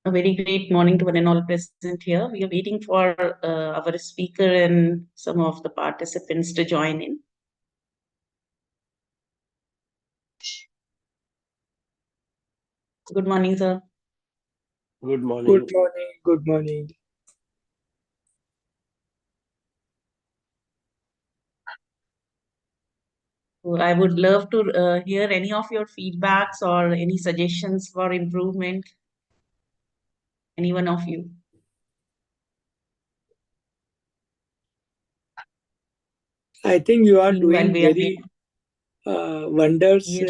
A very great morning to one and all present here. We are waiting for our speaker and some of the participants to join in. Good morning, sir. Good morning. Good morning. Good morning. So I would love to hear any of your feedbacks or any suggestions for improvement. Any one of you. I think you are Meanwhile, doing we are very wonders, Yes.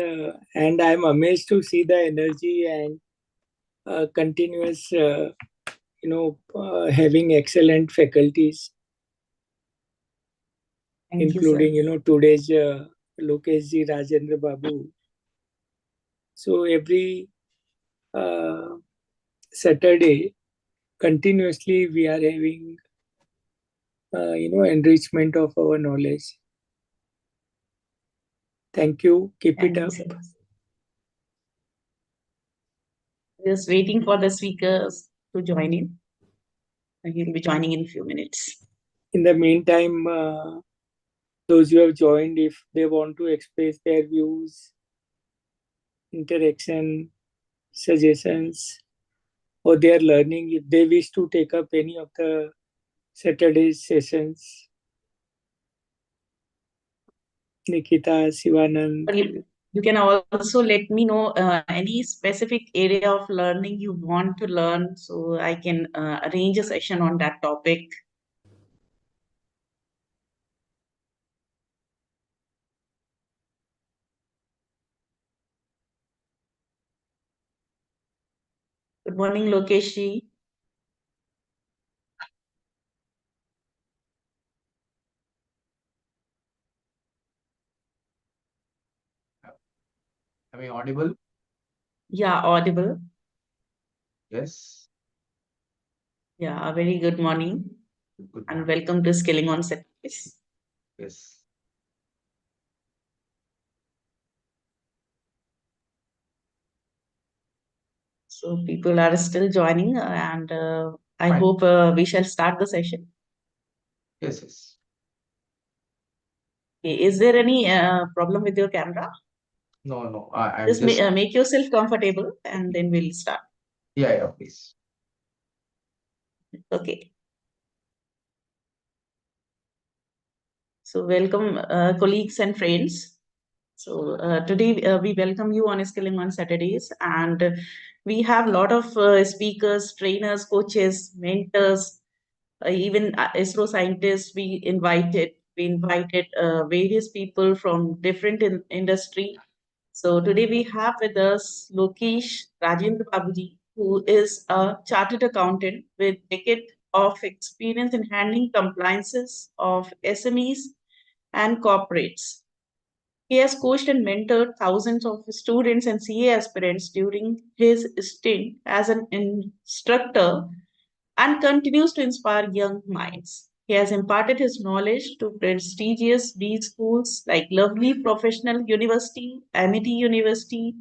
and I'm amazed to see the energy and continuous, having excellent faculties, Thank you, including, sir. Today's Lokesh ji, Rajendra Babu. So every Saturday, continuously we are having, enrichment of our knowledge. Thank you. Keep Thank it you, up. sir. Just waiting for the speakers to join in. He'll be joining in a few minutes. In the meantime, those who have joined, if they want to express their views, interaction, suggestions, or they are learning, if they wish to take up any of the Saturday sessions, Nikita, Sivanand. You can also let me know any specific area of learning you want to learn so I can arrange a session on that topic. Good morning, Lokesh ji. Am I audible? Yeah, audible. Yes. Yeah, a very good morning Good and morning. welcome to Skilling on Saturdays. Yes. So people are still joining and I Fine. hope we shall start the session. Yes, yes. Okay, is there any problem with your camera? No. I'm Just just. make yourself comfortable and then we'll start. Yeah, please. Okay. So welcome colleagues and friends. So today we welcome you on Skilling on Saturdays, and we have a lot of speakers, trainers, coaches, mentors, even ISRO scientists. We invited various people from different industry. So today we have with us Lokesh Rajendra Babuji, who is a chartered accountant with decade of experience in handling compliances of SMEs and corporates. He has coached and mentored thousands of students and CA aspirants during his stint as an instructor and continues to inspire young minds. He has imparted his knowledge to prestigious B schools like Lovely Professional University, Amity University,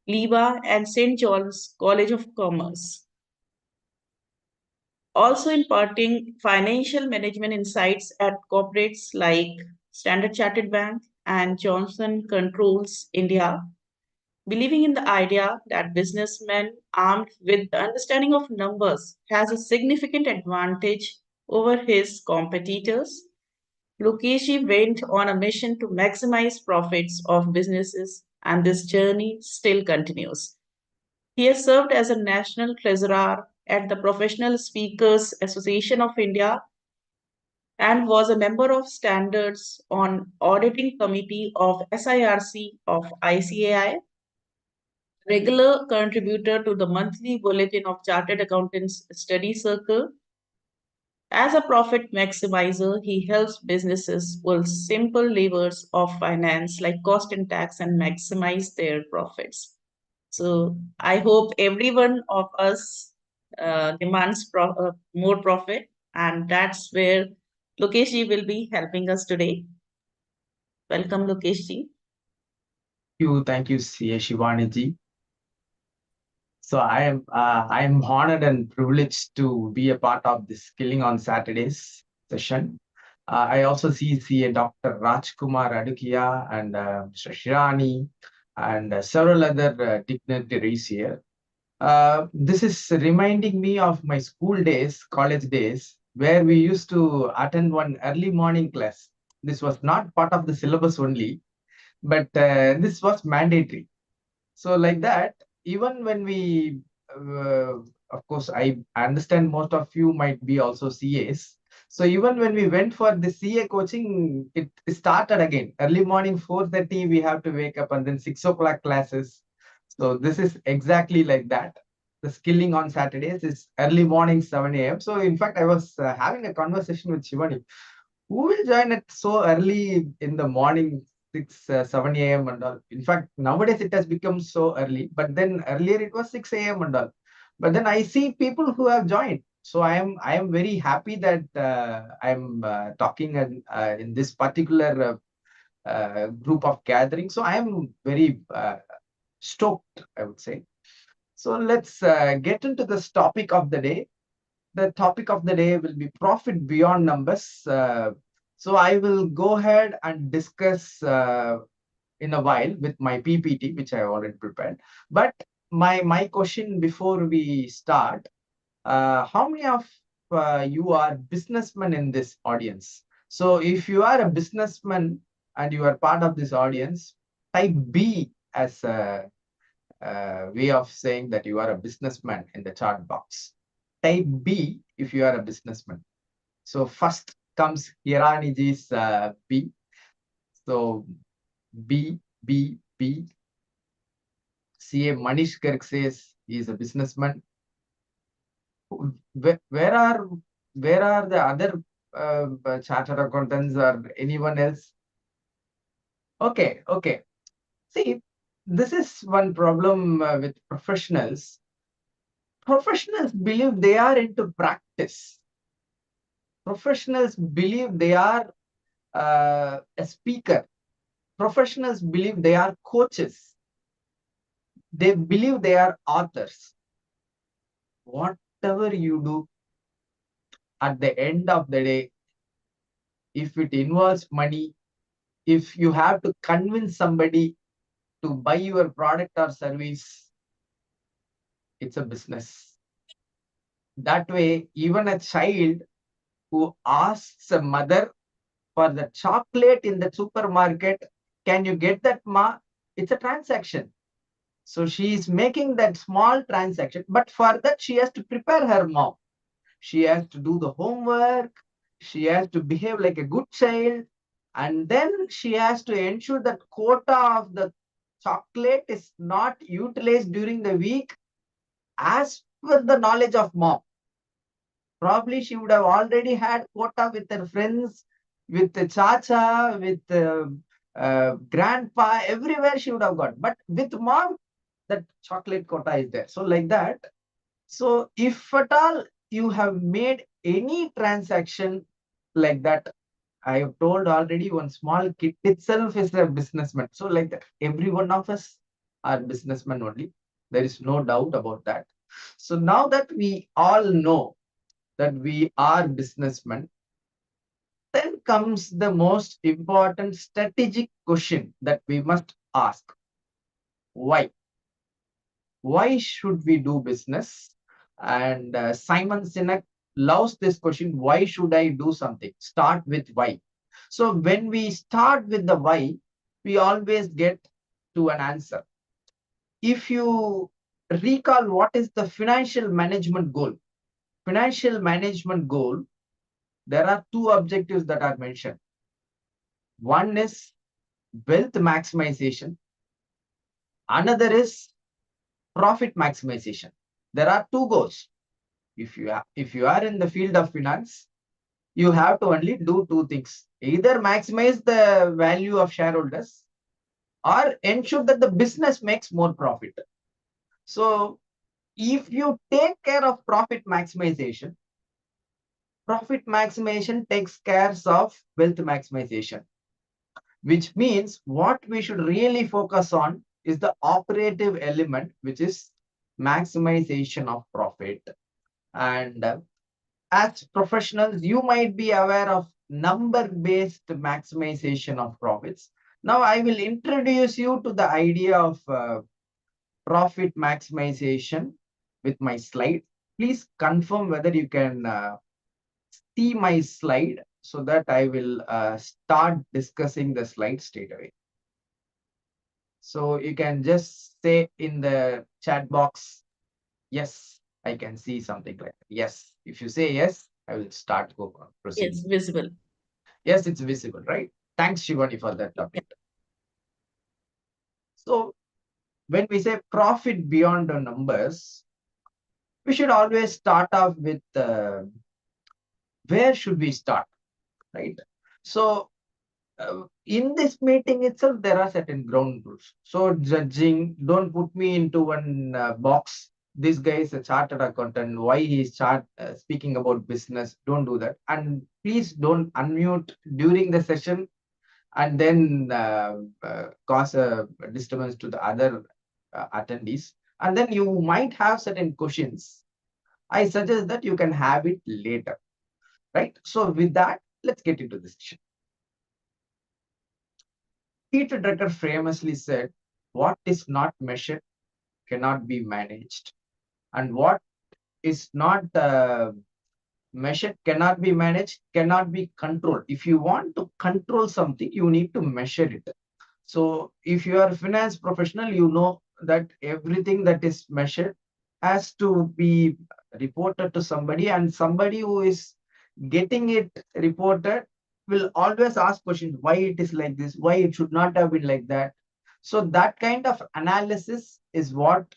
LIBA, and St. John's College of Commerce. Also imparting financial management insights at corporates like Standard Chartered Bank and Johnson Controls India, believing in the idea that businessmen armed with the understanding of numbers has a significant advantage over his competitors. Lukeshi went on a mission to maximize profits of businesses, and this journey still continues. He has served as a national treasurer at the Professional Speakers Association of India and was a member of Standards on Auditing Committee of SIRC of ICAI, regular contributor to the monthly bulletin of Chartered Accountants Study Circle. As a profit maximizer, he helps businesses pull simple levers of finance like cost and tax and maximize their profits. So I hope every one of us demands more profit, and that's where Lokesh will be helping us today. Welcome, Lokesh. Thank you, C. Shivani ji. So I am honored and privileged to be a part of this Skilling on Saturdays session. I also see a Dr. Rajkumar Adukia and Mr. Shirani and several other dignitaries here. This is reminding me of my school days, college days, where we used to attend one early morning class. This was not part of the syllabus only, but this was mandatory. So like that, even when we, of course, I understand most of you might be also CAs. So even when we went for the CA coaching, it started again. Early morning 4:30, we have to wake up, and then 6 o'clock classes. So this is exactly like that. The skilling on Saturdays is early morning 7 a.m. So in fact, I was having a conversation with Shivani. Who will join at so early in the morning, 6, 7 a.m. and all? In fact, nowadays it has become so early, but then earlier it was 6 a.m. and all. But then I see people who have joined. So I am very happy that I'm talking in this particular group of gathering. So I am very stoked, I would say. So let's get into this topic of the day. The topic of the day will be profit beyond numbers. So I will go ahead and discuss in a while with my PPT, which I already prepared. But my question before we start, how many of you are businessmen in this audience? So if you are a businessman and you are part of this audience, type B as a way of saying that you are a businessman in the chat box. Type B if you are a businessman. So first comes Hiraniji's B. So B, B, B. CA Manish Garg says he is a businessman. Where are the other chartered accountants or anyone else? Okay, okay. See, this is one problem with professionals. Professionals believe they are into practice. Professionals believe they are a speaker. Professionals believe they are coaches. They believe they are authors. Whatever you do, at the end of the day, if it involves money, if you have to convince somebody to buy your product or service, it's a business. That way, even a child who asks a mother for the chocolate in the supermarket, can you get that, ma? It's a transaction. So she is making that small transaction, but for that she has to prepare her mom. She has to do the homework. She has to behave like a good child. And then she has to ensure that quota of the chocolate is not utilized during the week as per the knowledge of mom. Probably she would have already had quota with her friends, with the chacha, with grandpa, everywhere she would have got. But with mom, that chocolate quota is there. So like that. So if at all you have made any transaction like that, I have told already, one small kid itself is a businessman. So like that, every one of us are businessmen only. There is no doubt about that. So now that we all know that we are businessmen, then comes the most important strategic question that we must ask. Why? Why should we do business? And Simon Sinek loves this question. Why should I do something? Start with why. So when we start with the why, we always get to an answer. If you recall, what is the financial management goal? Financial management goal, there are two objectives that are mentioned. One is wealth maximization. Another is profit maximization. There are two goals. If you are in the field of finance, you have to only do two things. Either maximize the value of shareholders or ensure that the business makes more profit. So if you take care of profit maximization takes care of wealth maximization, which means what we should really focus on is the operative element, which is maximization of profit. And as professionals, you might be aware of number-based maximization of profits. Now, I will introduce you to the idea of profit maximization with my slide. Please confirm whether you can see my slide so that I will start discussing the slide straight away. So you can just say in the chat box, yes, I can see something like that. Yes. If you say yes, I will start proceeding. Yes, visible. Yes, it's visible, right? Thanks, Shivani, for that update. So when we say profit beyond the numbers, we should always start off with where should we start, right? So in this meeting itself, there are certain ground rules. So judging, don't put me into one box. This guy is a chartered accountant. Why he is speaking about business? Don't do that. And please don't unmute during the session and then cause a disturbance to the other attendees. And then you might have certain questions. I suggest that you can have it later, right? So with that, let's get into this session. Peter Drucker famously said, what is not measured cannot be managed. And what is not measured cannot be managed, cannot be controlled. If you want to control something, you need to measure it. So if you are a finance professional, you know that everything that is measured has to be reported to somebody, and somebody who is getting it reported will always ask questions, why it is like this, why it should not have been like that. So that kind of analysis is what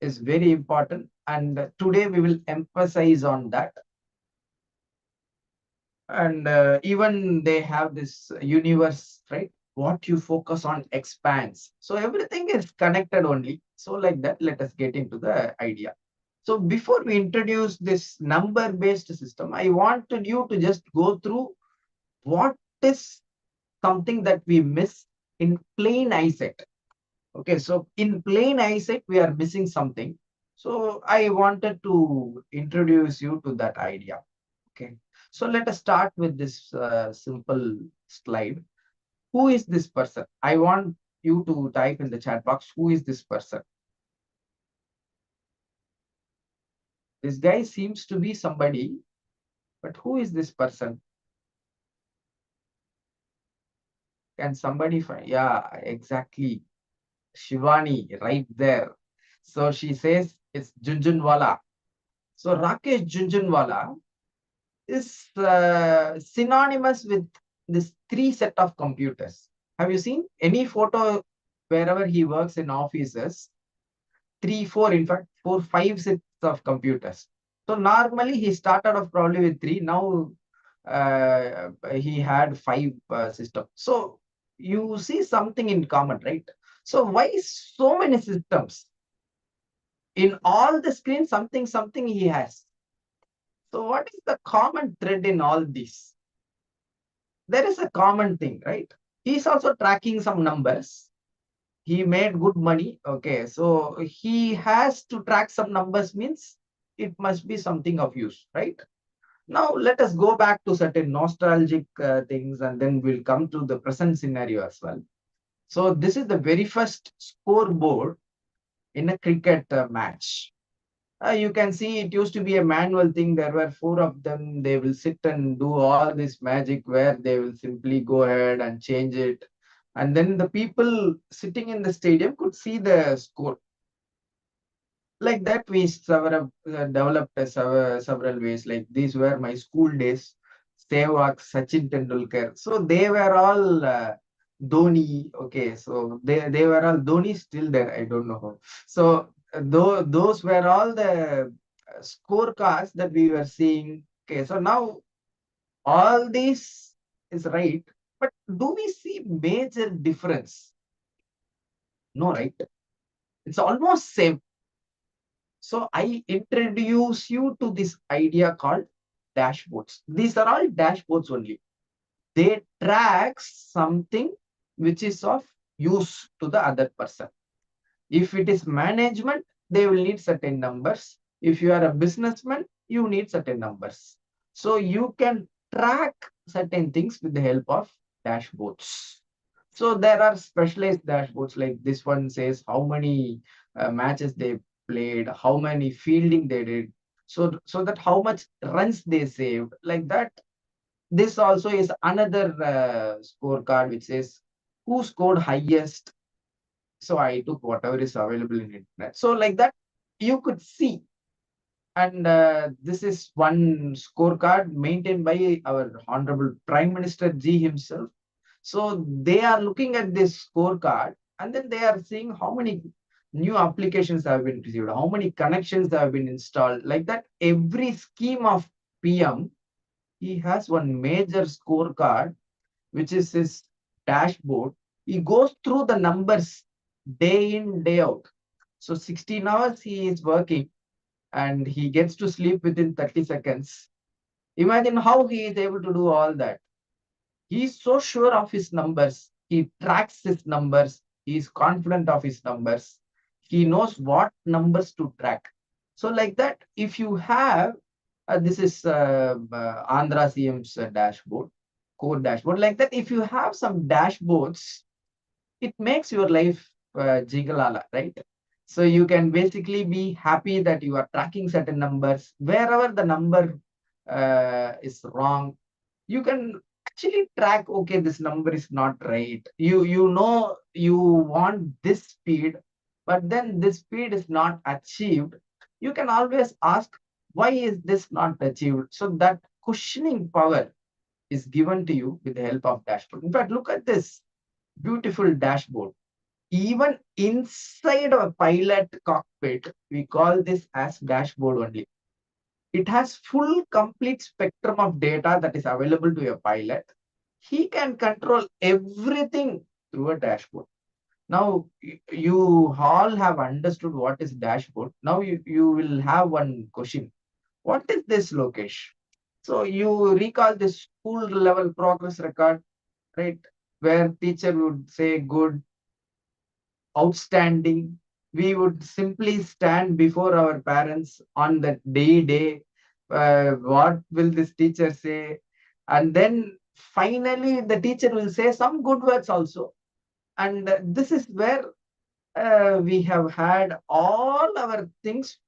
is very important, and today we will emphasize on that. And even they have this universe, right? What you focus on expands. So everything is connected only. So like that, let us get into the idea. So before we introduce this number-based system, I wanted you to just go through what is something that we miss in plain eyesight. Okay, so in plain eyesight, we are missing something. So I wanted to introduce you to that idea. Okay, so let us start with this simple slide. Who is this person? I want you to type in the chat box, who is this person? This guy seems to be somebody, but who is this person? Can somebody find? Yeah, exactly. Shivani, right there. So she says it's Junjunwala. So Rakesh Junjunwala is synonymous with this 3 set of computers. Have you seen any photo wherever he works in offices? 3, 4, in fact, 4, 5 sets of computers. So normally he started off probably with 3. Now he had 5 systems. So you see something in common, right? So why so many systems? In all the screens, something he has. So what is the common thread in all this? There is a common thing, right? He's also tracking some numbers. He made good money. Okay, so he has to track some numbers, means it must be something of use, right? Now let us go back to certain nostalgic things, and then we'll come to the present scenario as well. So this is the very first scoreboard in a cricket match. You can see it used to be a manual thing. There were 4 of them. They will sit and do all this magic where they will simply go ahead and change it. And then the people sitting in the stadium could see the score. Like that, we developed several ways. Like these were my school days. Sehwag, Sachin Tendulkar. So they were all Dhoni. Okay, so they were all Dhoni still there. I don't know how. So those were all the scorecards that we were seeing. Okay, so now all this is right, but do we see major difference? No, right? It's almost same. So I introduce you to this idea called dashboards. These are all dashboards only. They track something which is of use to the other person. If it is management, they will need certain numbers. If you are a businessman, you need certain numbers. So you can track certain things with the help of dashboards. So there are specialized dashboards, like this one says how many matches they played, how many fielding they did, so that how much runs they saved, like that. This also is another scorecard which says who scored highest. So I took whatever is available in internet. So like that, you could see. And this is one scorecard maintained by our Honorable Prime Minister G himself. So they are looking at this scorecard, and then they are seeing how many new applications have been received, how many connections have been installed. Like that, every scheme of PM, he has one major scorecard, which is his dashboard. He goes through the numbers day in, day out. So 16 hours he is working and he gets to sleep within 30 seconds. Imagine how he is able to do all that. He is so sure of his numbers. He tracks his numbers. He is confident of his numbers. He knows what numbers to track. So like that, if you have, this is Andhra CM's dashboard, core dashboard. Like that, if you have some dashboards, it makes your life jigalala, right? So you can basically be happy that you are tracking certain numbers. Wherever the number is wrong, you can actually track, okay, this number is not right. You know you want this speed, but then this speed is not achieved. You can always ask, why is this not achieved? So that cushioning power is given to you with the help of dashboard. In fact, look at this beautiful dashboard. Even inside a pilot cockpit, we call this as dashboard only. It has full complete spectrum of data that is available to a pilot. He can control everything through a dashboard. Now, you all have understood what is dashboard. Now you will have one question. What is this, Lokesh? So you recall this school level progress record, right? Where teacher would say good, outstanding. We would simply stand before our parents on that day. What will this teacher say? And then finally, the teacher will say some good words also. And this is where we have had all our things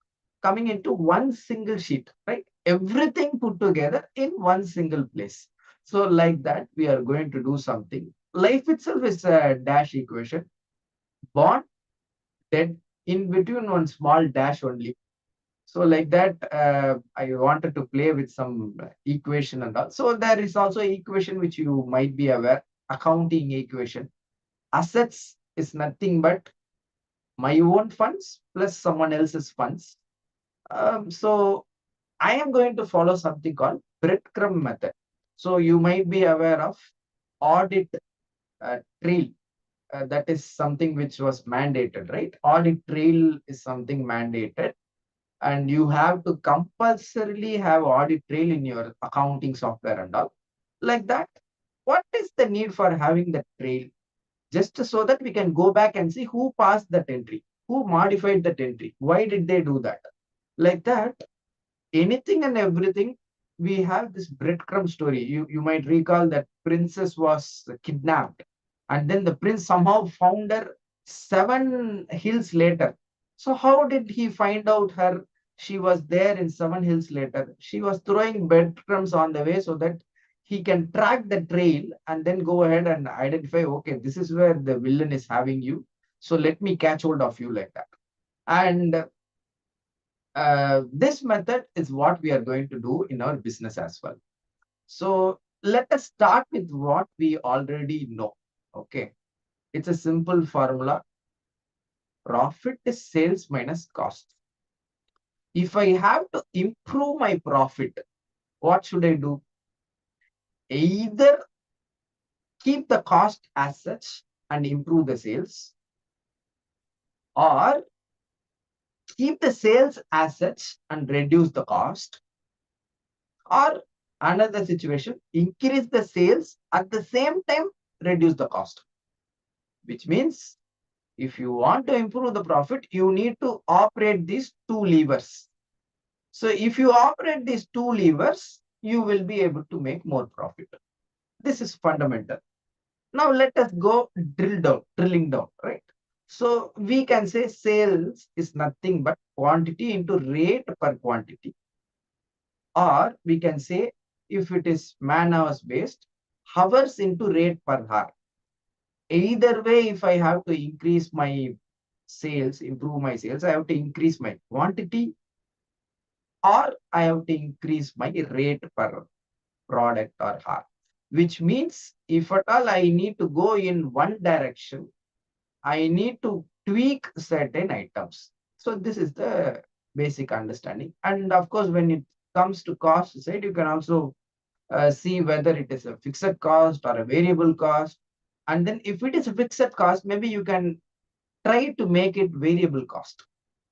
coming into one single sheet, right? Everything put together in one single place. So, like that, we are going to do something. Life itself is a dash equation. Born, dead, in between one small dash only. So like that, I wanted to play with some equation and all. So there is also equation which you might be aware, accounting equation. Assets is nothing but my own funds plus someone else's funds. So I am going to follow something called breadcrumb method. So you might be aware of audit trail. That is something which was mandated, right? Audit trail is something mandated, and you have to compulsorily have audit trail in your accounting software and all. Like that, what is the need for having the trail? Just so that we can go back and see who passed that entry, who modified that entry, why did they do that? Like that, anything and everything, we have this breadcrumb story. You might recall that princess was kidnapped, and then the prince somehow found her 7 hills later. So how did he find out her? She was there in 7 hills later. She was throwing breadcrumbs on the way so that he can track the trail and then go ahead and identify, okay, this is where the villain is having you, so let me catch hold of you, like that. And this method is what we are going to do in our business as well. So let us start with what we already know. Okay. It's a simple formula. Profit is sales minus cost. If I have to improve my profit, what should I do? Either keep the cost as such and improve the sales, or keep the sales as such and reduce the cost, or another situation, increase the sales at the same time, reduce the cost. Which means If you want to improve the profit, you need to operate these two levers. So if you operate these two levers, you will be able to make more profit. This is fundamental. Now let us go drilling down, right? So we can say sales is nothing but quantity into rate per quantity. Or we can say, if it is man hours based, hours into rate per hour. Either way, if I have to increase my sales, improve my sales, I have to increase my quantity, or I have to increase my rate per product or hour. Which means if at all I need to go in one direction, I need to tweak certain items. So this is the basic understanding. And of course, when it comes to cost side, you can also see whether it is a fixed cost or a variable cost. And then if it is a fixed cost, maybe you can try to make it variable cost.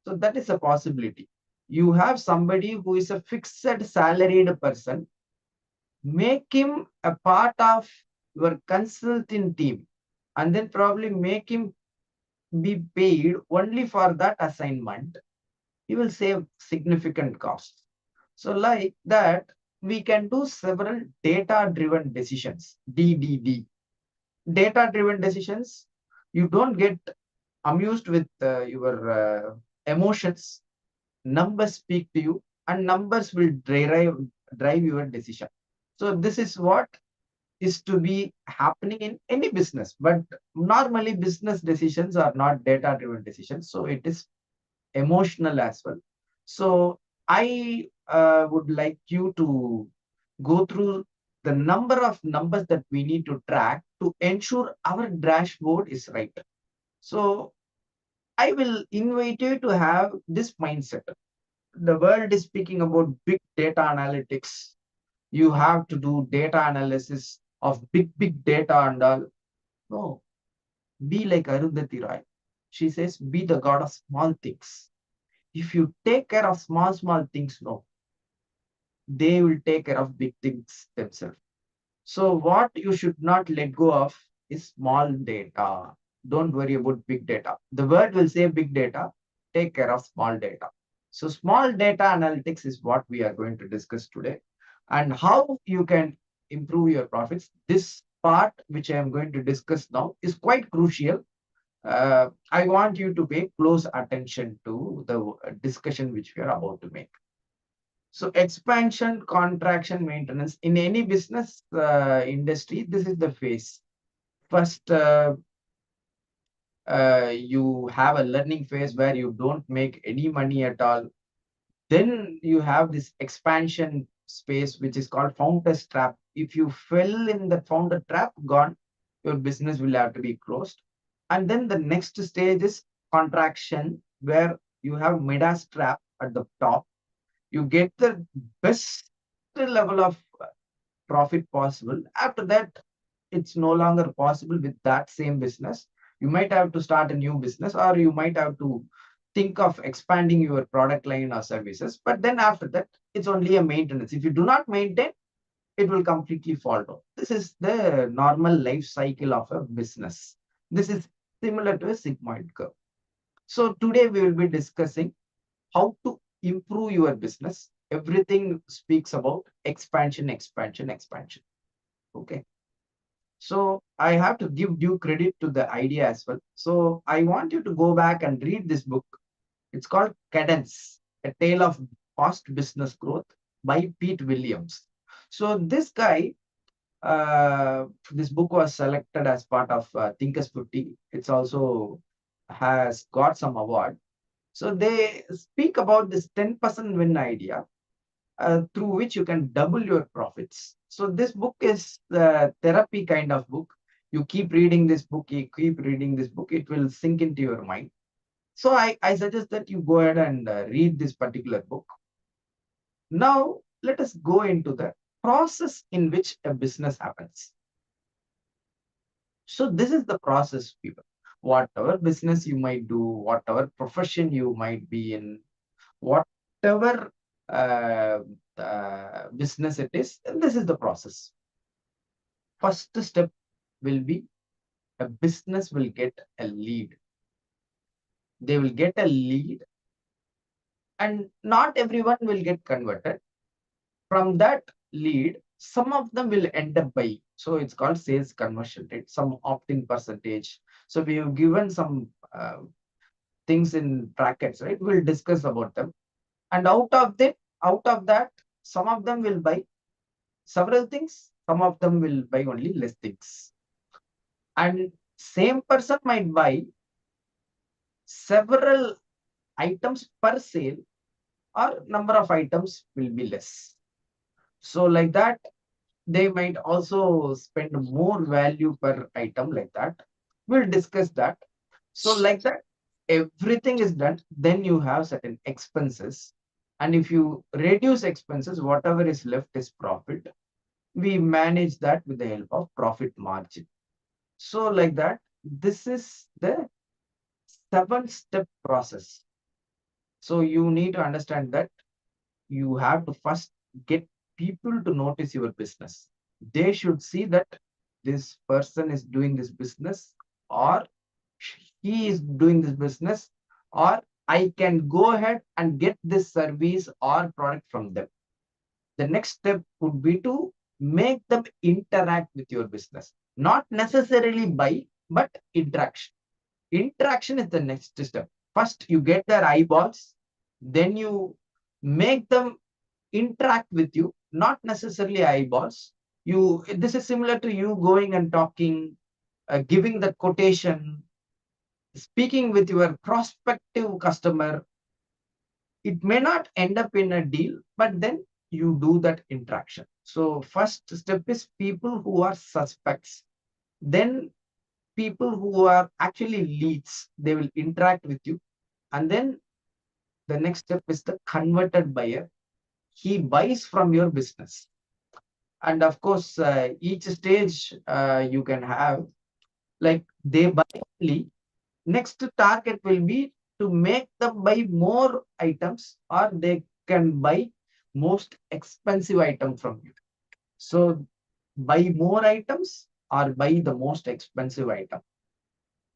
So that is a possibility. You have somebody who is a fixed salaried person, make him a part of your consulting team, and then probably make him be paid only for that assignment. You will save significant costs. So like that, we can do several data-driven decisions, DDD. Data-driven decisions, you don't get amused with your emotions. Numbers speak to you, and numbers will drive your decision. So this is what is to be happening in any business. But normally business decisions are not data-driven decisions. So it is emotional as well. So I would like you to go through the number of numbers that we need to track to ensure our dashboard is right. So I will invite you to have this mindset. The world is speaking about big data analytics. You have to do data analysis of big data and all. No, be like Arundhati Roy. She says, be the god of small things. If you take care of small things, no, they will take care of big things themselves. So what you should not let go of is small data. Don't worry about big data. The word will say big data. Take care of small data. So small data analytics is what we are going to discuss today, and how you can improve your profits. This part, which I am going to discuss now, is quite crucial. I want you to pay close attention to the discussion which we are about to make. So expansion, contraction, maintenance in any business industry, this is the phase. First, you have a learning phase where you don't make any money at all. Then you have this expansion space, which is called founder's trap. If you fell in the founder trap, gone, your business will have to be closed. And then the next stage is contraction, where you have Midas trap at the top. You get the best level of profit possible. After that, it's no longer possible with that same business. You might have to start a new business, or you might have to think of expanding your product line or services. But then after that, it's only a maintenance. If you do not maintain, it will completely fall down. This is the normal life cycle of a business. This is similar to a sigmoid curve. So today we will be discussing how to improve your business. Everything speaks about expansion, expansion, expansion. Okay. So I have to give due credit to the idea as well. So I want you to go back and read this book. It's called Cadance, A Tale of Fast Business Growth by Pete Williams. So this guy, this book was selected as part of Thinkers 50. It's also has got some award. So they speak about this 10% win idea, through which you can double your profits. So this book is the therapy kind of book. You keep reading this book, you keep reading this book, it will sink into your mind. So I suggest that you go ahead and read this particular book. Now, let us go into the process in which a business happens. So this is the process, people. Whatever business you might do, whatever profession you might be in, whatever uh, business it is, this is the process. First step will be a business will get a lead. they will get a lead, and not everyone will get converted. From that lead, some of them will end up buying. So it's called sales conversion rate, some opt-in percentage. So we have given some things in brackets, right? We'll discuss about them. And out of that, some of them will buy several things, some of them will buy only less things. And same person might buy several items per sale, or number of items will be less. So like that, they might also spend more value per item like that. We'll discuss that. So like that, everything is done. Then you have certain expenses. And if you reduce expenses, whatever is left is profit. We manage that with the help of profit margin. So like that, this is the 7-step process. So you need to understand that you have to first get people to notice your business. They should see that this person is doing this business, or he is doing this business, or I can go ahead and get this service or product from them. The next step would be to make them interact with your business. Not necessarily buy, but interaction. Interaction is the next step. First, you get their eyeballs, then you make them interact with you, not necessarily eyeballs. This is similar to you going and talking, giving the quotation, speaking with your prospective customer. It may not end up in a deal, but then you do that interaction. So first step is people who are suspects, then people who are actually leads, they will interact with you. And then the next step is the converted buyer. He buys from your business. And of course, each stage you can have, like they buy only. Next target will be to make them buy more items, or they can buy most expensive item from you. So buy more items or buy the most expensive item.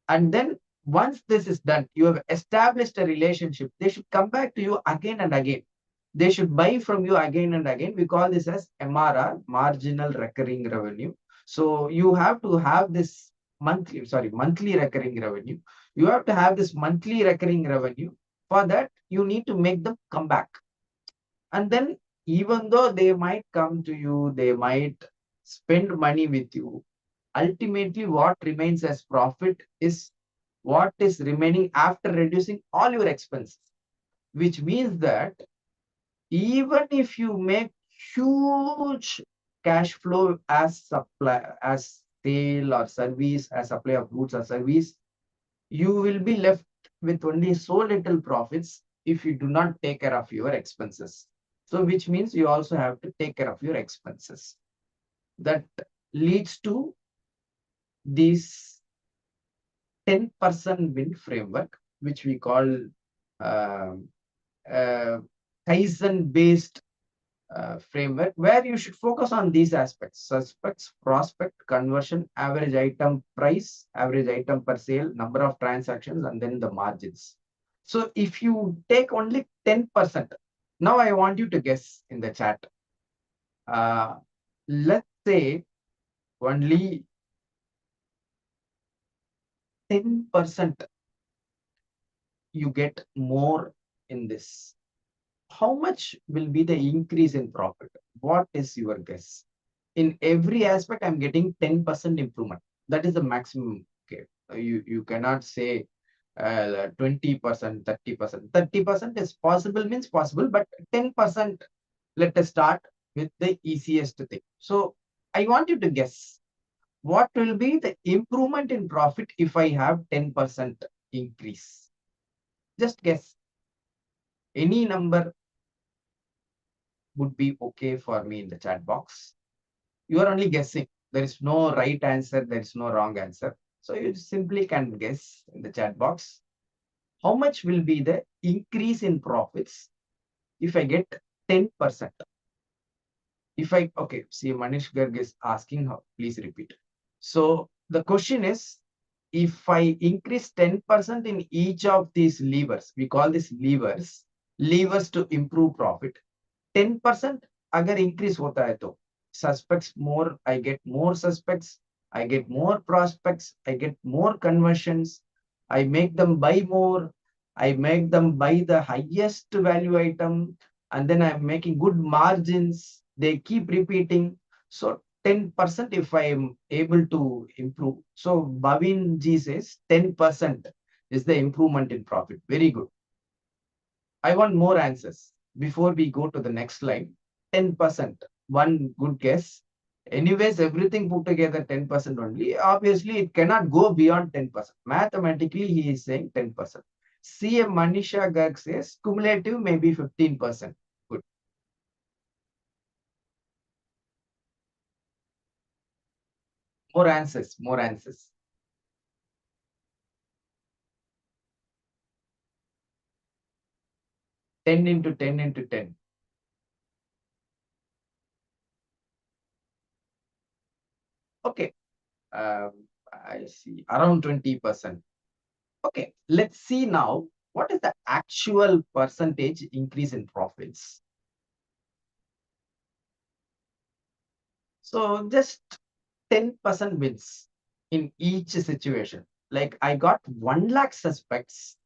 And then once this is done, you have established a relationship. They should come back to you again and again. They should buy from you again and again. We call this as MRR, marginal recurring revenue. So you have to have this monthly recurring revenue. You have to have this monthly recurring revenue. For that, you need to make them come back. And then even though they might come to you, they might spend money with you, ultimately what remains as profit is what is remaining after reducing all your expenses, which means that even if you make huge cash flow as supply, as sale or service, as supply of goods or service, you will be left with only so little profits if you do not take care of your expenses. So which means you also have to take care of your expenses. That leads to this 10% win framework, which we call Kaizen based framework, where you should focus on these aspects: suspects, prospect, conversion, average item price, average item per sale, number of transactions, and then the margins. So if you take only 10%, now I want you to guess in the chat. Let's say only 10% you get more in this. How much will be the increase in profit? What is your guess? In every aspect, I'm getting 10% improvement. That is the maximum. Okay, you cannot say 20%, 30%. 30% is possible, means possible, but 10%. Let us start with the easiest thing. So I want you to guess what will be the improvement in profit if I have 10% increase. Just guess. Any number would be okay for me in the chat box. You are only guessing. There is no right answer. There is no wrong answer. So you simply can guess in the chat box. How much will be the increase in profits if I get 10%? If I, okay, see, Manish Garg is asking how, please repeat. So the question is, if I increase 10% in each of these levers, we call this levers to improve profit. 10% अगर increase होता है तो suspects more, I get more suspects, I get more prospects, I get more conversions, I make them buy more, I make them buy the highest value item, and then I'm making good margins. They keep repeating. So 10% if I am able to improve. So Bhavin ji says 10% is the improvement in profit. Very good. I want more answers before we go to the next slide. 10%, one good guess. Anyways, everything put together 10% only. Obviously, it cannot go beyond 10%. Mathematically, he is saying 10%. CM Manisha Garg says cumulative maybe 15%. Good. More answers, more answers. Ten into 10 into 10. Okay. I see around 20%. Okay, let's see now what is the actual percentage increase in profits. So just 10% wins in each situation. Like I got 1 lakh suspects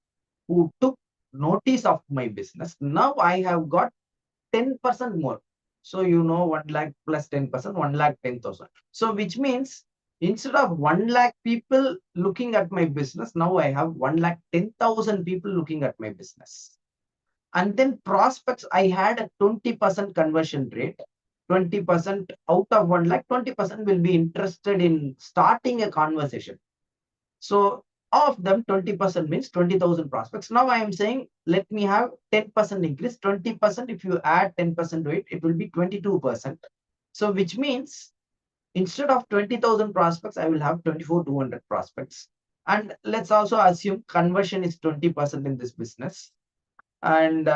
who took notice of my business. Now I have got 10% more. So 1 lakh plus 10%, 1 lakh 10,000. So which means instead of 1 lakh people looking at my business, now I have 1 lakh 10,000 people looking at my business. And then prospects, I had a 20% conversion rate. 20% out of 1 lakh, 20% will be interested in starting a conversation. So of them, 20% means 20,000 prospects. Now I am saying, let me have 10% increase. 20%, if you add 10% to it, it will be 22%. So which means instead of 20,000 prospects, I will have 24,200 prospects. And let's also assume conversion is 20% in this business. And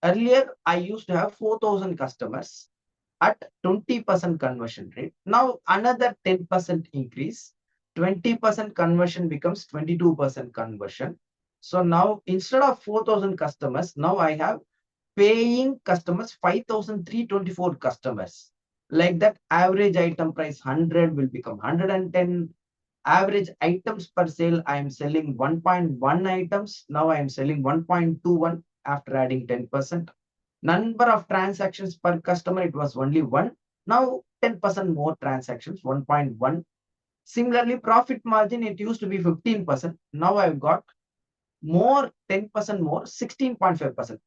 earlier, I used to have 4,000 customers at 20% conversion rate. Now another 10% increase, 20% conversion becomes 22% conversion. So now instead of 4,000 customers, now I have paying customers 5,324 customers. Like that, average item price 100 will become 110. Average items per sale, I am selling 1.1 items. Now I am selling 1.21 after adding 10%. Number of transactions per customer, it was only 1. Now 10% more transactions, 1.1. Similarly, profit margin, it used to be 15%. Now I've got more, 10% more, 16.5%.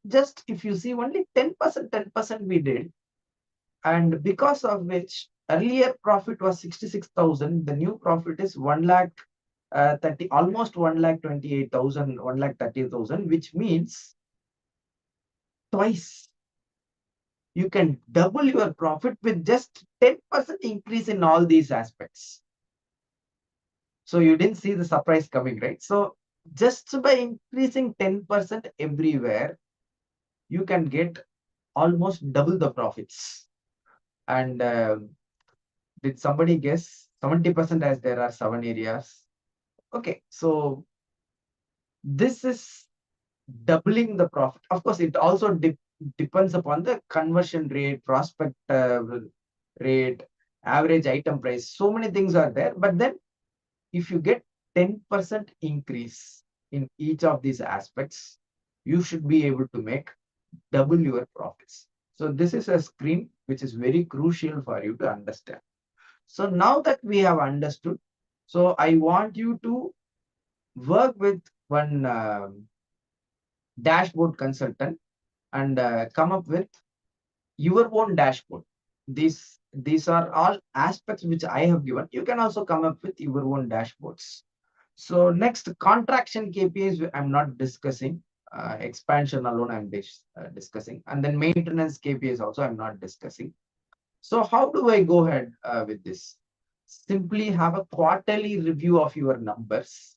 Just if you see only 10%, 10% we did. And because of which earlier profit was 66,000, the new profit is 1 lakh 30, almost 1 lakh 28,000, 1 lakh 30,000, which means twice. You can double your profit with just 10% increase in all these aspects. So you didn't see the surprise coming, right? So just by increasing 10% everywhere, you can get almost double the profits. And did somebody guess 70% as there are 7 areas? Okay, so this is doubling the profit. Of course, it also depends upon the conversion rate, prospect rate, average item price. So many things are there. But then if you get 10% increase in each of these aspects, you should be able to make double your profits. So this is a screen which is very crucial for you to understand. So now that we have understood, so I want you to work with one dashboard consultant and come up with your own dashboard. These are all aspects which I have given. You can also come up with your own dashboards. So next, contraction KPIs I'm not discussing. Expansion alone I'm discussing. And then maintenance KPIs also I'm not discussing. So how do I go ahead with this? Simply have a quarterly review of your numbers.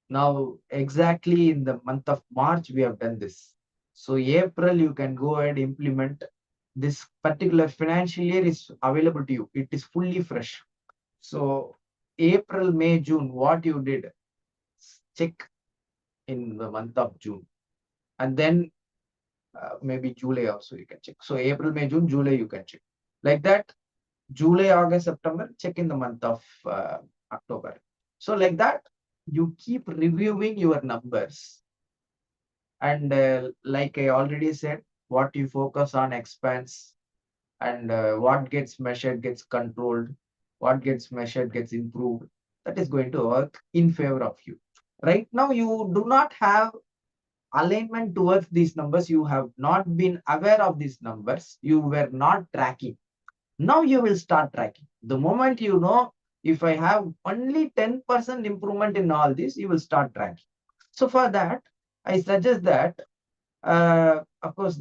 Now, exactly in the month of March, we have done this. So April, you can go ahead implement this particular financial year is available to you. It is fully fresh. So April, May, June, what you did, check in the month of June. And then maybe July also you can check. So April, May, June, July you can check. Like that, July, August, September, check in the month of October. So like that, you keep reviewing your numbers. And like I already said, what you focus on expands, and what gets measured gets controlled, what gets measured gets improved. That is going to work in favor of you. Right now, you do not have alignment towards these numbers. You have not been aware of these numbers. You were not tracking. Now you will start tracking. The moment you know, if I have only 10% improvement in all this, you will start tracking. So for that, I suggest that, of course,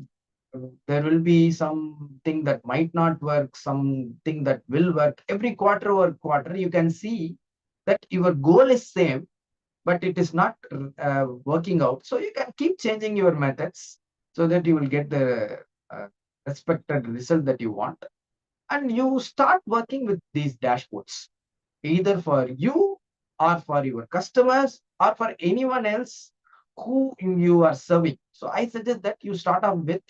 there will be something that might not work, something that will work. Every quarter over quarter, you can see that your goal is same, but it is not working out. So you can keep changing your methods so that you will get the expected result that you want. And you start working with these dashboards, either for you or for your customers or for anyone else who you are serving. So I suggest that you start off with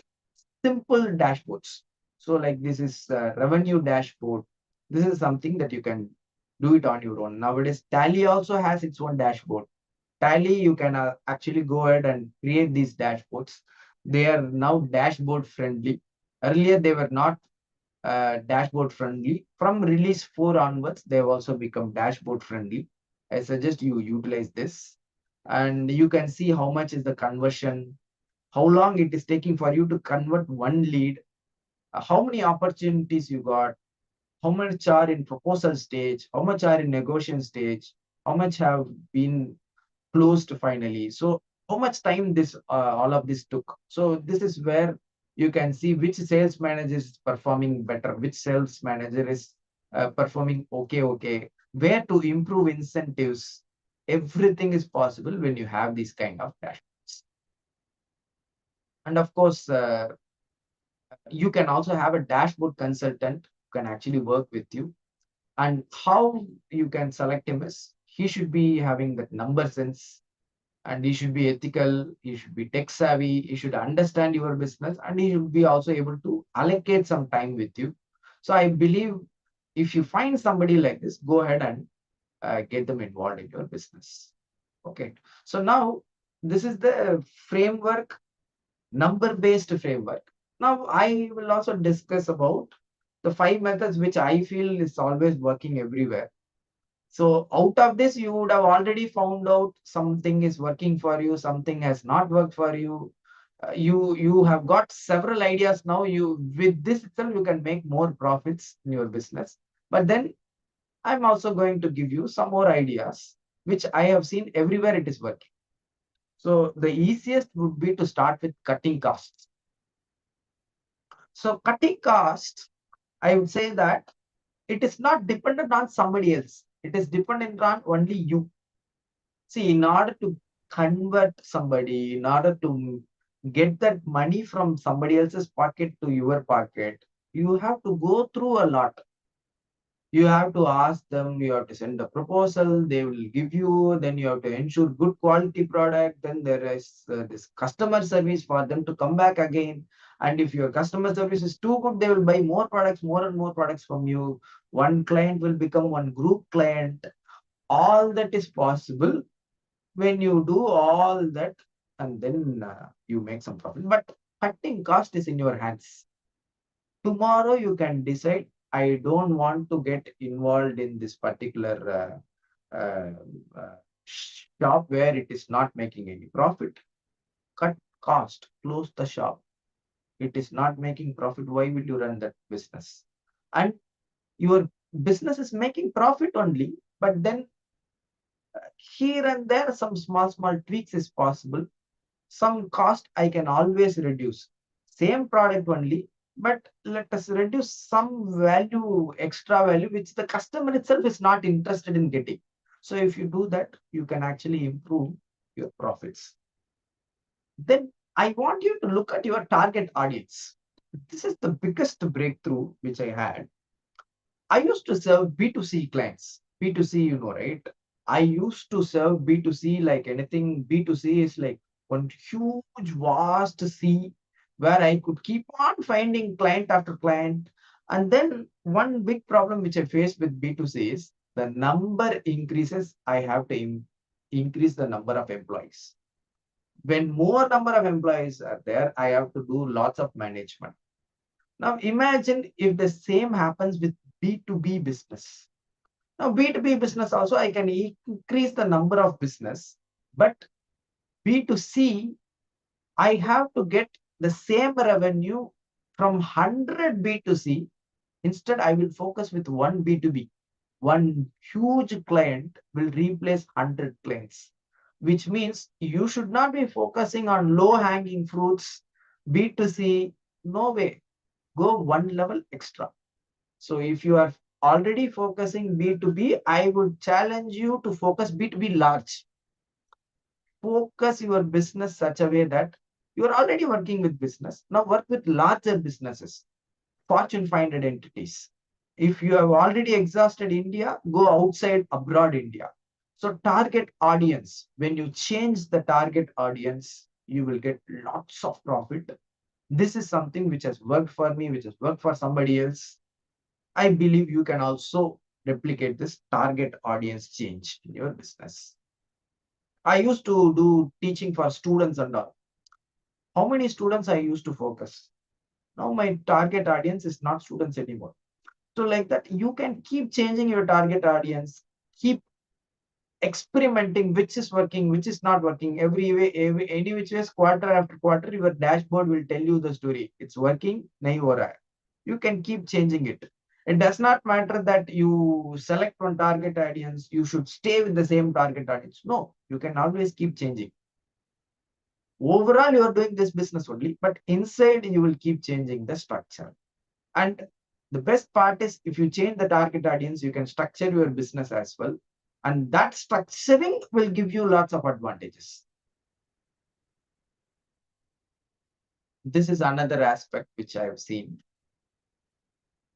simple dashboards. So like this is a revenue dashboard. This is something that you can do it on your own. Nowadays, Tally also has its own dashboard. Tally, you can actually go ahead and create these dashboards. They are now dashboard friendly. Earlier, they were not dashboard friendly. From release 4 onwards, they have also become dashboard friendly. I suggest you utilize this. And you can see how much is the conversion, how long it is taking for you to convert one lead, how many opportunities you got, how much are in proposal stage, how much are in negotiation stage, how much have been closed finally. So how much time this all of this took. So this is where you can see which sales manager is performing better, which sales manager is performing okay, where to improve incentives. Everything is possible when you have these kind of dashboards. And of course, you can also have a dashboard consultant who can actually work with you. And how you can select him is, he should be having that number sense, and he should be ethical, he should be tech savvy, he should understand your business, and he should be also able to allocate some time with you. So I believe if you find somebody like this, go ahead and get them involved in your business. Okay. So now this is the framework, number-based framework. Now I will also discuss about the 5 methods which I feel is always working everywhere. So out of this, you would have already found out something is working for you, something has not worked for you. You have got several ideas now. You, with this itself, you can make more profits in your business. But then I'm also going to give you some more ideas which I have seen everywhere it is working. So the easiest would be to start with cutting costs. So cutting costs, I would say that it is not dependent on somebody else. It is dependent on only you. See, in order to convert somebody, in order to get that money from somebody else's pocket to your pocket, you have to go through a lot. You have to ask them, you have to send a proposal, they will give you, then you have to ensure good quality product, then there is this customer service for them to come back again. And if your customer service is too good, they will buy more products, more and more products from you. One client will become one group client. All that is possible when you do all that, and then you make some profit. But cutting cost is in your hands. Tomorrow you can decide, I don't want to get involved in this particular shop where it is not making any profit. Cut cost, close the shop. It is not making profit. Why will you run that business? And your business is making profit only, but then here and there some small tweaks is possible. Some cost I can always reduce. Same product only, but let us reduce some value, extra value, which the customer itself is not interested in getting. So if you do that, you can actually improve your profits. Then I want you to look at your target audience. This is the biggest breakthrough which I had. I used to serve B2C clients. B2C, you know, right? I used to serve B2C like anything. B2C is like one huge, vast sea where I could keep on finding client after client. And then one big problem which I faced with B2C is the number increases. I have to increase the number of employees. When more number of employees are there, I have to do lots of management. Now imagine if the same happens with B2B business. Now, B2B business also, I can increase the number of business, but B2C, I have to get the same revenue from 100 B2C. Instead, I will focus with one B2B. One huge client will replace 100 clients, which means you should not be focusing on low hanging fruits. B2C, no way. Go one level extra. So if you are already focusing B2B, I would challenge you to focus B2B large. Focus your business such a way that you are already working with business. Now work with larger businesses, Fortune 500 entities. If you have already exhausted India, go outside abroad India. So target audience. When you change the target audience, you will get lots of profit. This is something which has worked for me, which has worked for somebody else. I believe you can also replicate this target audience change in your business. I used to do teaching for students and all. How many students I used to focus? Now my target audience is not students anymore. So like that, you can keep changing your target audience, keep experimenting which is working, which is not working. Every way, any which ways, quarter after quarter, your dashboard will tell you the story. It's working, nahi ho raha hai. You can keep changing it. It does not matter that you select one target audience, you should stay with the same target audience. No, you can always keep changing. Overall, you are doing this business only, but inside you will keep changing the structure. And the best part is if you change the target audience, you can structure your business as well. And that structuring will give you lots of advantages. This is another aspect which I have seen.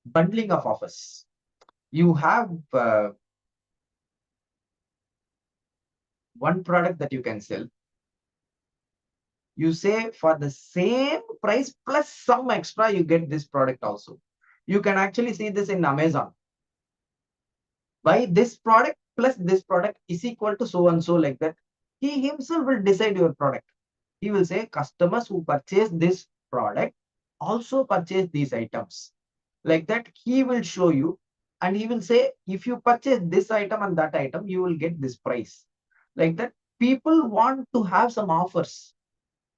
Bundling of offers. You have one product that you can sell. You say for the same price plus some extra, you get this product also. You can actually see this in Amazon. Buy this product plus this product is equal to so and so, like that. He himself will decide your product. He will say customers who purchase this product also purchase these items. Like that, he will show you and he will say, if you purchase this item and that item, you will get this price. Like that, people want to have some offers.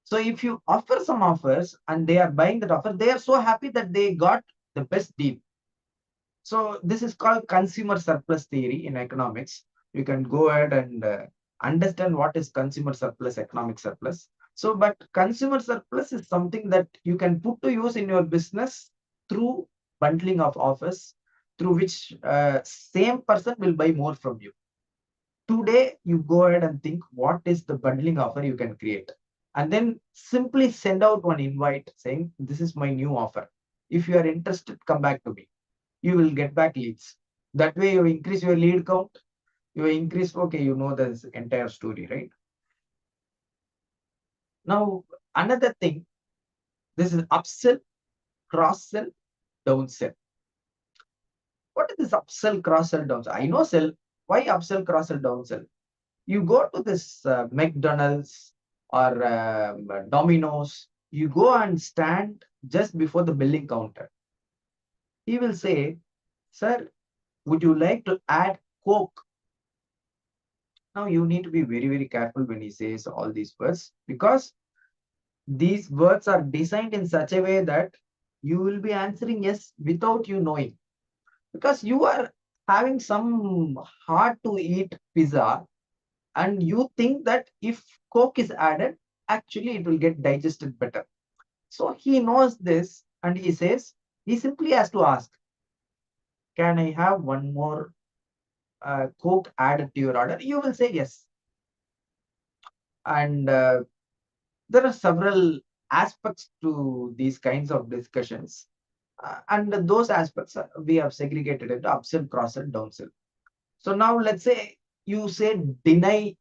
So if you offer some offers and they are buying that offer, they are so happy that they got the best deal. So this is called consumer surplus theory in economics. You can go ahead and understand what is consumer surplus, economic surplus. So, but consumer surplus is something that you can put to use in your business through bundling of offers, through which same person will buy more from you. Today, you go ahead and think what is the bundling offer you can create. And then simply send out one invite saying, this is my new offer. If you are interested, come back to me. You will get back leads. That way you increase your lead count, you increase, okay, you know this entire story, right? Now, another thing, this is upsell, cross-sell, downsell. What is this upsell, cross-sell, downsell? I know sell. Why upsell, cross-sell, downsell? You go to this McDonald's or Domino's, you go and stand just before the billing counter. He will say, sir, would you like to add Coke? Now you need to be very, very careful when he says all these words, because these words are designed in such a way that you will be answering yes without you knowing. Because you are having some hard to eat pizza and you think that if Coke is added, actually it will get digested better. So he knows this and he says, he simply has to ask, can I have one more Coke added to your order? You will say yes. And there are several aspects to these kinds of discussions. And those aspects we have segregated into upsell, cross-sell, downsell. So now let's say you say deny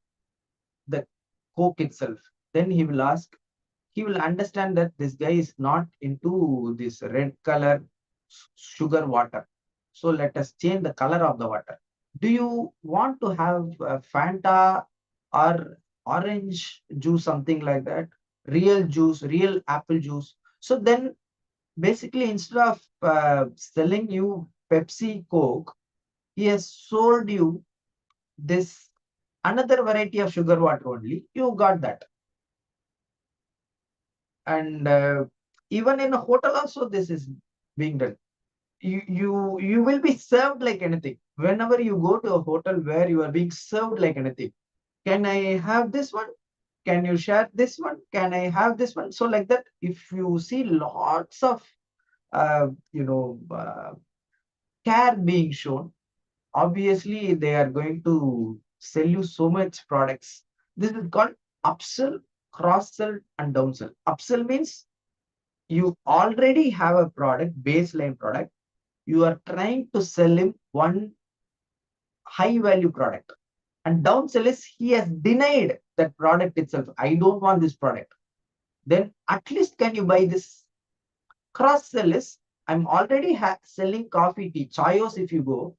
the Coke itself. Then he will ask, he will understand that this guy is not into this red color sugar water. So let us change the color of the water. Do you want to have Fanta or orange juice, something like that? Real juice, real apple juice. So then basically instead of selling you Pepsi, Coke, he has sold you this another variety of sugar water only. You got that. And even in a hotel also this is being done. You will be served like anything. Whenever you go to a hotel where you are being served like anything, can I have this one, can you share this one, can I have this one? So like that, if you see lots of uh, you know uh, care being shown, obviously they are going to sell you so much products. This is called upsell, cross sell and downsell. Upsell means you already have a product, baseline product, you are trying to sell him one high value product. And downsell is he has denied that product itself. I don't want this product. Then at least can you buy this? Cross sell is I'm already selling coffee, tea, chayos. If you go,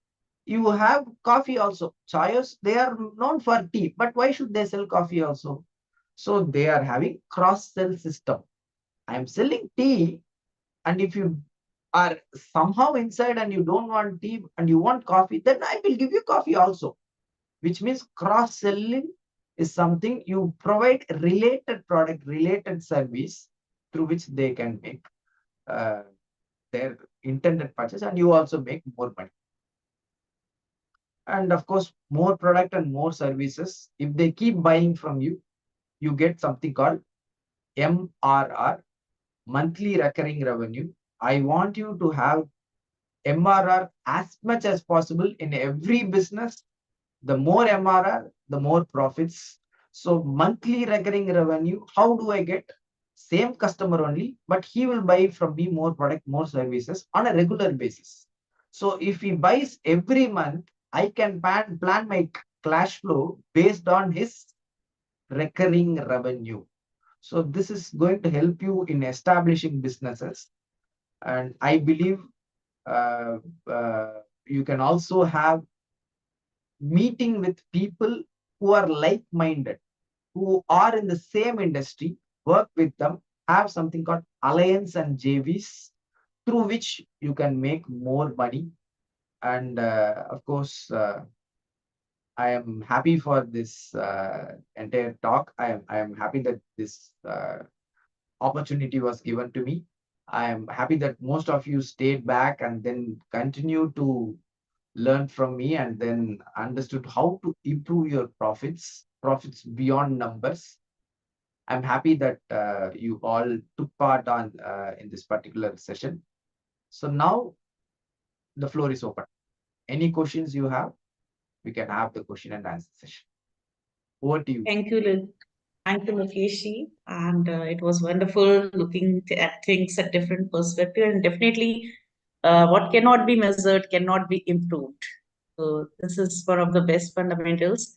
you have coffee also. Chayos, they are known for tea, but why should they sell coffee also? So they are having cross sell system. I'm selling tea, and if you are somehow inside and you don't want tea and you want coffee, then I will give you coffee also, which means cross selling is something you provide related product, related service through which they can make uh, their intended purchase, and you also make more money. And of course, more product and more services. If they keep buying from you, you get something called MRR, monthly recurring revenue. I want you to have MRR as much as possible in every business. The more MRR, the more profits. So monthly recurring revenue, how do I get? Same customer only, but he will buy from me more product, more services on a regular basis. So if he buys every month, I can plan my cash flow based on his recurring revenue. So this is going to help you in establishing businesses. And I believe uh, you can also have meeting with people who are like-minded, who are in the same industry, work with them, have something called alliance and JVs, through which you can make more money. And of course, I am happy for this entire talk. I am happy that this opportunity was given to me. I am happy that most of you stayed back and then continue to learn from me and then understood how to improve your profits beyond numbers. I'm happy that you all took part on in this particular session. So now the floor is open. Any questions you have, we can have the question and answer session. Over to you. Thank you, thank you, Lokesh. And it was wonderful looking at things at different perspective. And definitely, what cannot be measured cannot be improved. So this is one of the best fundamentals.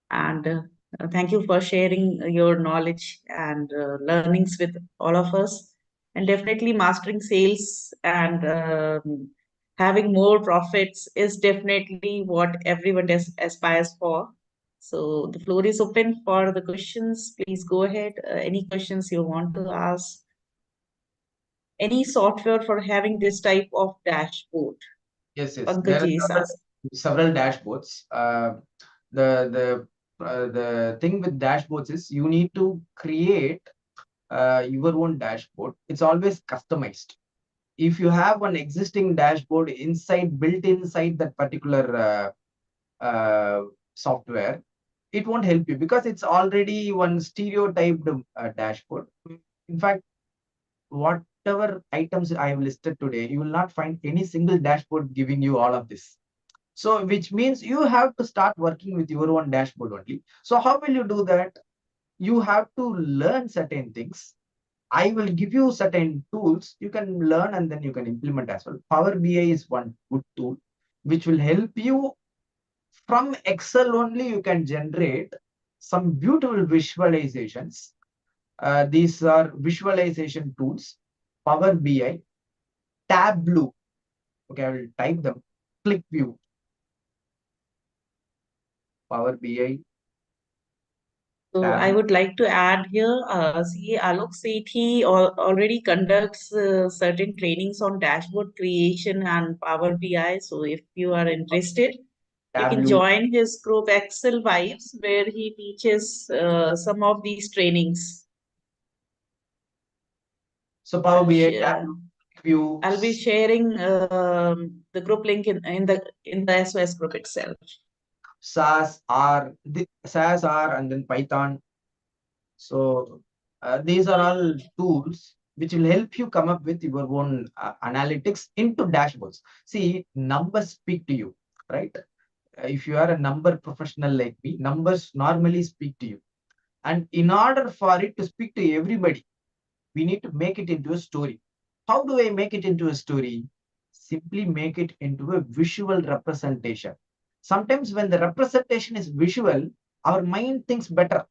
And thank you for sharing your knowledge and learnings with all of us. And definitely, mastering sales and having more profits is definitely what everyone aspires for. So the floor is open for the questions. Please go ahead. Any questions you want to ask? Any software for having this type of dashboard? Yes, there Pankaj are is asking. several dashboards. The thing with dashboards is you need to create your own dashboard. It's always customized. If you have an existing dashboard built inside that particular software, it won't help you because it's already one stereotyped dashboard. In fact, whatever items I have listed today, you will not find any single dashboard giving you all of this. So which means you have to start working with your own dashboard only. So how will you do that? You have to learn certain things. I will give you certain tools. You can learn and then you can implement as well. Power BI is one good tool which will help you From Excel only, you can generate some beautiful visualizations. These are visualization tools, Power BI, Tableau. Okay, I will type them. Click view, Power BI. So I would like to add here, CA Alok Sethi already conducts certain trainings on dashboard creation and Power BI. So if you are interested, you can Tableau. join his group Excel Vibes, where he teaches some of these trainings. So Power BI, Tableau, view. I'll be sharing the group link in the SOS group itself. SAS, R, SAS, R, and then Python. So these are all tools which will help you come up with your own analytics into dashboards. See, numbers speak to you, right? If you are a number professional like me, numbers normally speak to you. And in order for it to speak to everybody, we need to make it into a story. How do I make it into a story? Simply make it into a visual representation. Sometimes when the representation is visual, our mind thinks better.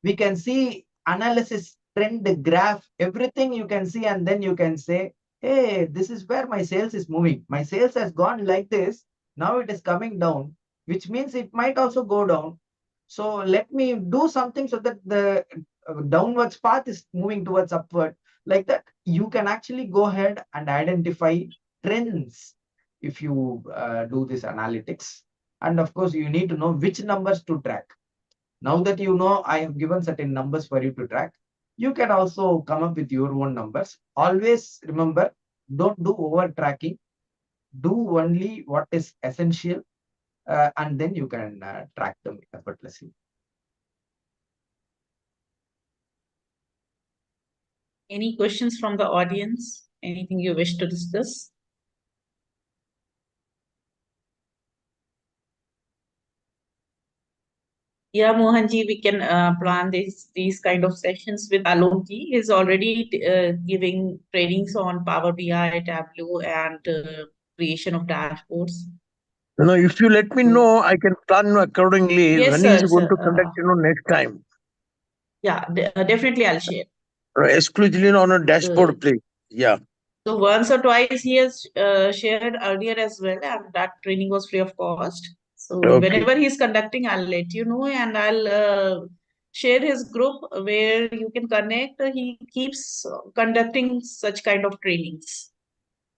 We can see analysis, trend, graph, everything you can see, and then you can say, hey, this is where my sales is moving. My sales has gone like this. Now it is coming down, which means it might also go down. So let me do something so that the downwards path is moving towards upward. Like that, you can actually go ahead and identify trends if you do this analytics. And of course, you need to know which numbers to track. Now that you know I have given certain numbers for you to track, you can also come up with your own numbers. Always remember, don't do over tracking. Do only what is essential, and then you can track them effortlessly. Any questions from the audience? Anything you wish to discuss? Yeah, Mohanji, we can plan these kind of sessions with Alokji. He's already giving trainings on Power BI, Tableau, and creation of dashboards. No, if you let me know, I can plan accordingly. Yes, when sir, he is going sir. to conduct, next time. Yeah, definitely I'll share. Exclusively on a dashboard, please. Yeah. So once or twice he has shared earlier as well, and that training was free of cost. So whenever he's conducting, I'll let you know, and I'll share his group where you can connect. He keeps conducting such kind of trainings.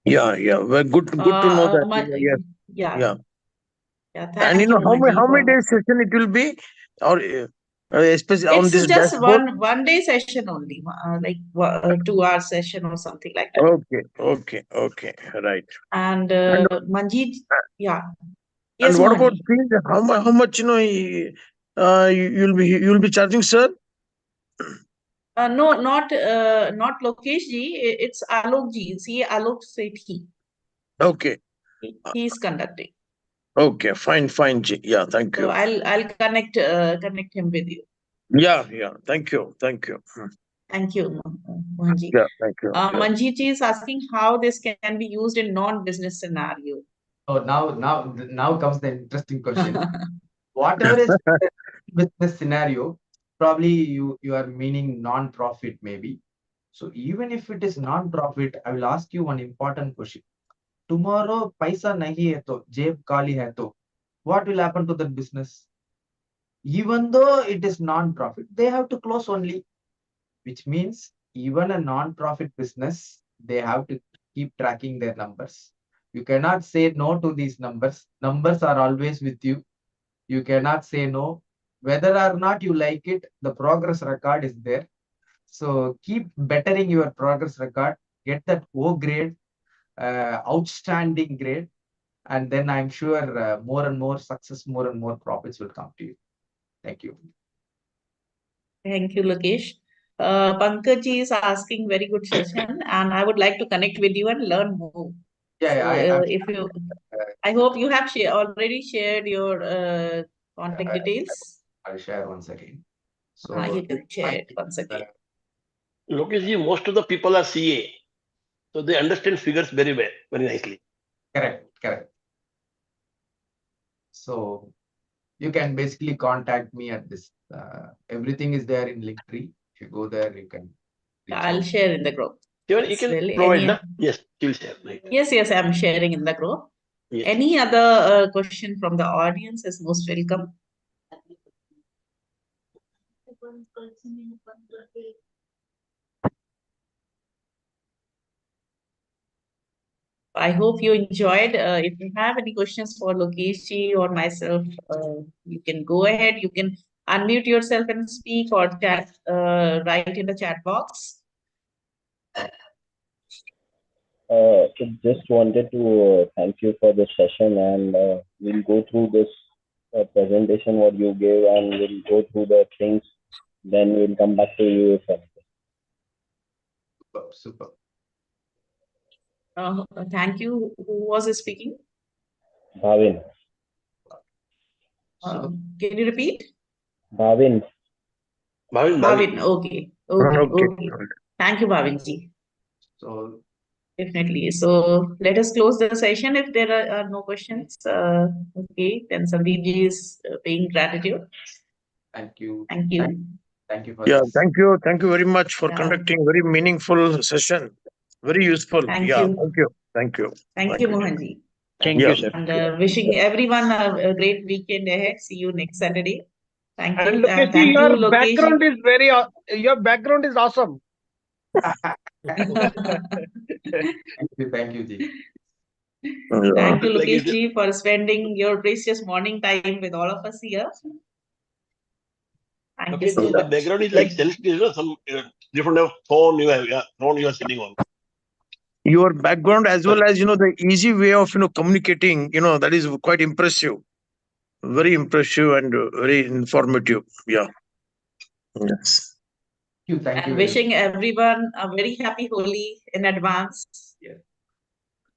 Yeah, yeah. Well, good to know that. Yeah. And Thank you, how many days session it will be, or especially on this it's just dashboard? one day session only, like 2 hour session or something like that. Okay, right. And Manjeet, yeah. And Yes, what about Mohanji. fees? How much you'll be charging, sir? No, not Lokesh ji. It's Alok ji. See, Alok Sethi. Okay. He's conducting. Okay, fine, Ji. Yeah, thank you. So I'll connect him with you. Yeah. Thank you. Thank you, Mohanji. Yeah, thank you. Manjeet ji is asking how this can be used in non-business scenario. Oh, now comes the interesting question. Whatever is business scenario, probably you are meaning non-profit maybe. So even if it is non-profit, I will ask you one important question. Tomorrow, paisa nahi hai to, jeb kali hai to, what will happen to that business? Even though it is non-profit, they have to close only, which means even a non-profit business, they have to keep tracking their numbers. You cannot say no to these numbers. Numbers are always with you. You cannot say no. Whether or not you like it, the progress record is there. So keep bettering your progress record. Get that O grade, outstanding grade. And then I'm sure more and more success, more and more profits will come to you. Thank you. Thank you, Lokesh. Pankaj ji is asking very good session, and I would like to connect with you and learn more. Yeah, So, I hope you have already shared your contact details. I'll share once again. So you can share it once again. Lokesh ji, most of the people are CA, so they understand figures very well, very nicely. Correct. So So you can basically contact me at this. Everything is there in Linktree. If you go there, you can reach I'll out. share in the group. Even you Yes, can well, provide, any- na? Yes, you'll share. Right. Yes, I'm sharing in the group. Yes. Any other question from the audience is most welcome. I hope you enjoyed. If you have any questions for Lokesh or myself, you can go ahead. You can unmute yourself and speak or chat, write in the chat box. So just wanted to thank you for the session, and we'll go through this presentation what you gave, and we'll go through the things. Then we'll come back to you if anything. Super. Thank you. Who was speaking? Bhavin. Can you repeat? Bhavin. Bhavin. Okay. Okay. Thank you, Bhavinji. So Definitely. So let us close the session if there are no questions. Okay, then Sandeepji is paying gratitude. thank you. Thank you. Thank you for Yeah, this. thank you. Thank you very much for Yeah. conducting very meaningful session. Very useful. Thank Yeah, you. thank you. Thank you. Thank you, Mohanji. Thank Yeah. you, sir. And wishing everyone a great weekend ahead. See you next Saturday. Thank And you. Lokesh, And thank you, your Lokesh. background is very, your background is awesome. Thank you, Ji. Yeah. Thank you, Like Lokesh it- ji, for spending your precious morning time with all of us here. Thank you Okay, so the much. background is like self, some different throne you have, throne you are sitting on. Your background as well as the easy way of communicating, that is quite impressive. Very impressive and very informative. Yeah. Yes. Thank you. Thank you. And very wishing everyone a very happy Holi in advance.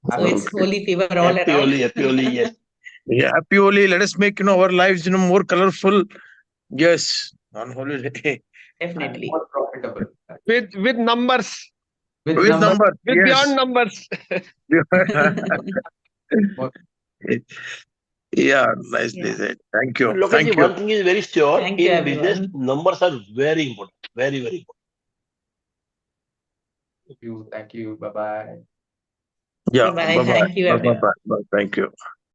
much. So it's Okay. Holi fever all Happy around. Holi, yes. Yeah, happy Holi. Let us make our lives more colorful. Yes, on holiday. And Definitely. more profitable. With numbers, With With numbers. numbers. with Yes. beyond numbers. Yeah, nicely Yeah. said. Thank you. Lokesh, Thank you. one thing is very sure, Thank you, in business, everyone. numbers are very important. Very, very important. Thank you. Bye-bye. Yeah. Bye-bye. Bye-bye. Thank you, everyone. Bye-bye. Bye. Thank you.